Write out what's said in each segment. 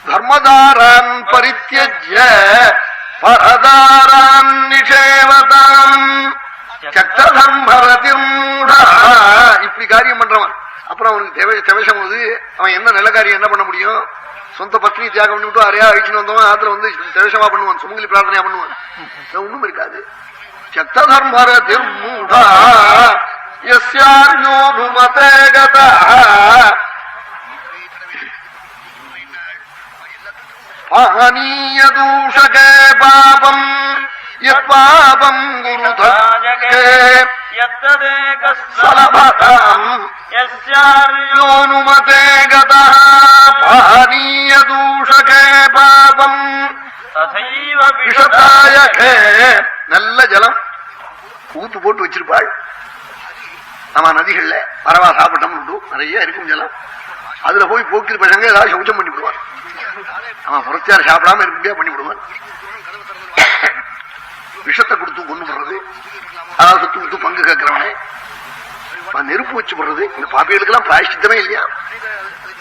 தர்மதாரான் பரித்யஜ்ய பரதாரான் நிஷேவதாம் சக்ததர்மரதிர்மூடா. இப்படி காரியம் பண்றவன் அப்புறம் அவனுக்கு தேவசம் போது அவன் என்ன நல்ல காரியம் என்ன பண்ண முடியும்? சொந்த பத்னி தியாகம் பண்ணிவிட்டு அறையா அழிச்சுன்னு வந்தவன் ஆத்துல வந்து தேவசமா பண்ணுவான், சுமங்கலி பிரார்த்தனையா பண்ணுவான். ஒண்ணும் இருக்காது. சக்ததர்மரதிர்மூடா யஸ்யார்யோனுமதே கதா பானீயதூஷகே பாபம் யத்பாபம் குருதாஜகே யத்ததேகஸ்ஸலபதாம் யஸ்யார்யோனுமதே கதா பானீயதூஷகே பாபம் ததைவ விஷதாயகே. நல்ல ஜலம் ஊத்து போட்டு வச்சிருப்பாள். நம்ம நதிகள்ல பரவா சாப்பிட்டோம்னு நிறைய இருக்கும் ஜலம். அதுல போய் போக்கிற பசங்க ஏதாவது சௌச்சம் பண்ணி விடுவான். அவன் புறத்தியார் சாப்பிடாம இருக்க முடியாது பண்ணி விடுவான். விஷத்தை கொடுத்து கொண்டு போடுறது, அதாவது சொத்து கொடுத்து பங்கு கேட்கிறவனே நெருப்பு வச்சு போடுறது. இந்த பாப்பிகளுக்கெல்லாம் பிராயஷ்சித்தமே இல்லையா?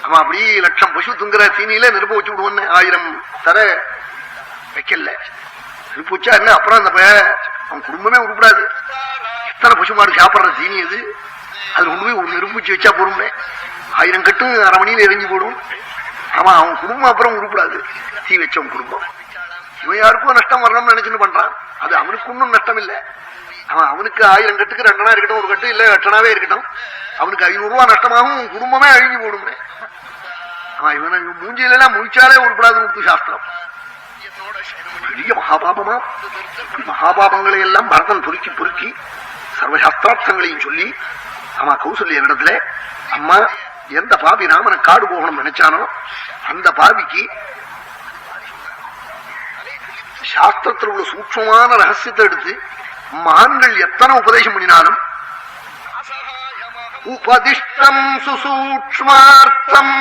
அவன் அப்படி லட்சம் பசு துங்குற தீனியில நெருப்பு வச்சு விடுவான்னு 1000 தர வைக்கல. நெருப்பு வச்சா என்ன அப்புறம் அந்த அவன் குடும்பமே உருப்படாது. எத்தனை பசு மாடு சாப்பிடுற தீனி அது, அது கொண்டு போய் ஒரு நெருப்பு வச்சு வச்சா போடுமே 1000 கட்டு அரை மணியில எரிஞ்சு போடும். அவன் அவன் குடும்பம் அப்புறம் உருப்படாது. தீ வச்சவன் குடும்பம். இவன் யாருக்கும் நஷ்டம் வரணும்னு நினைச்சுன்னு பண்றான். அது அவனுக்கு ஒன்றும் நஷ்டம் இல்லை. அவனுக்கு 1000 கட்டுக்கு 2 அணா இருக்கட்டும், ஒரு கட்டு இல்ல 8 அணாவே இருக்கட்டும், அவனுக்கு 500 ரூபா நஷ்டமாகும், குடும்பமே அழிஞ்சு போடுமே. இவனை மூஞ்சியிலாம் முழிச்சாலே உருப்படாது கொடுத்து சாஸ்திரம். பெரிய மகாபாபமா மகாபாபங்களை எல்லாம் பரதன் பொறுக்கி பொறுக்கி சர்வசாஸ்திரார்த்தங்களையும் சொல்லி அவன் கௌசல்ய இடத்துல, அம்மா எந்த பாபி ராமனை காடு போகணும்னு நினைச்சானோ அந்த பாபிக்கு சாஸ்திரத்தில் உள்ள சூட்சமான ரகசியத்தை எடுத்து மகான்கள் எத்தனை உபதேசம் பண்ணினாலும் உபதிஷ்டம் சுசூக்ஷ்மார்த்தம்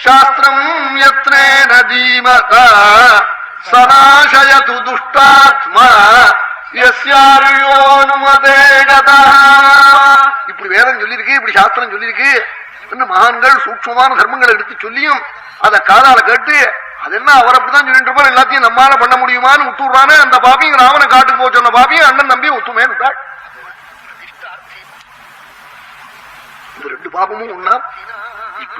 சாஸ்திரம் யத்னேன தீமதா சநாசயது துஷ்டாத்மா யஸ்யார்யோனுமதே கதா. இப்படி வேதம் சொல்லியிருக்கு, இப்படி சாஸ்திரம் சொல்லியிருக்கு. மகான்கள் சூட்சமான தர்மங்களை எடுத்து சொல்லியும் அதை காதால கேட்டு அது என்ன அவர் அப்படிதான் சொல்லிட்டு இருப்பார், எல்லாத்தையும் நம்மால பண்ண முடியுமான்னு விட்டுறானே. அந்த பாபியும் ராவண காட்டுக்கு போக சொன்ன பாபியும் அண்ணன் தம்பி ஒத்துமேன்னு விட்டாள். இந்த 2 பாபமும் ஒன்னா